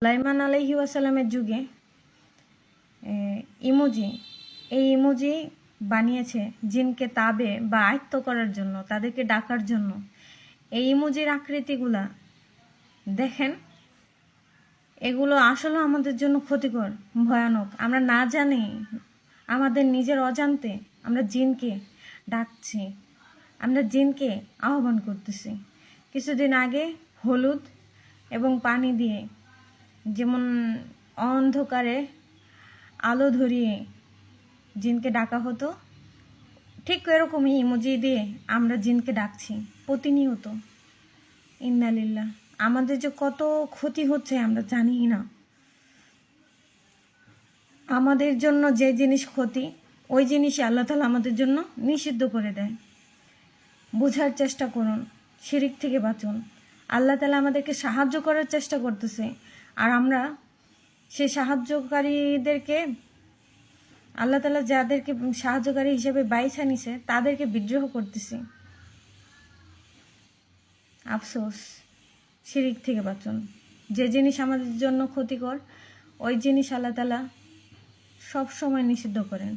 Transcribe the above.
সুলাইমান আলাইহি ওয়াসাল্লামের যুগে ইমোজি এই ইমোজি বানিয়েছে জিনকে তাবে বা আয়ত্ত করার জন্য, তাদেরকে ডাকার জন্য। এই ইমোজির আকৃতিগুলা দেখেন, এগুলো আসলে আমাদের জন্য ক্ষতিকর, ভয়ানক। আমরা না জানি, আমাদের নিজের অজান্তে আমরা জিনকে ডাকছি, আমরা জিনকে আহ্বান করতেছি। কিছুদিন আগে হলুদ এবং পানি দিয়ে যেমন অন্ধকারে আলো ধরিয়ে জিনকে ডাকা হতো, ঠিক এরকমই ইমোজি দিয়ে আমরা জিনকে ডাকছি প্রতিনিয়ত। ইন্নালিল্লাহ, আমাদের যে কত ক্ষতি হচ্ছে আমরা জানি না। আমাদের জন্য যে জিনিস ক্ষতি, ওই জিনিসই আল্লাহ তাআলা আমাদের জন্য নিষিদ্ধ করে দেয়। বোঝার চেষ্টা করুন, শিরিক থেকে বাঁচুন। আল্লাহ তাআলা আমাদেরকে সাহায্য করার চেষ্টা করতেছে, আর আমরা সেই সাহায্যকারীদেরকে, আল্লাহ তাআলা যাদেরকে সাহায্যকারী হিসেবে বাইছা নিছে, তাদেরকে বিদ্রোহ করতেছি। আফসোস, শিরিক থেকে বাঁচুন। যে জিনিস আমাদের জন্য ক্ষতিকর, ওই জিনিস আল্লাহ তাআলা সব সময় নিষিদ্ধ করেন।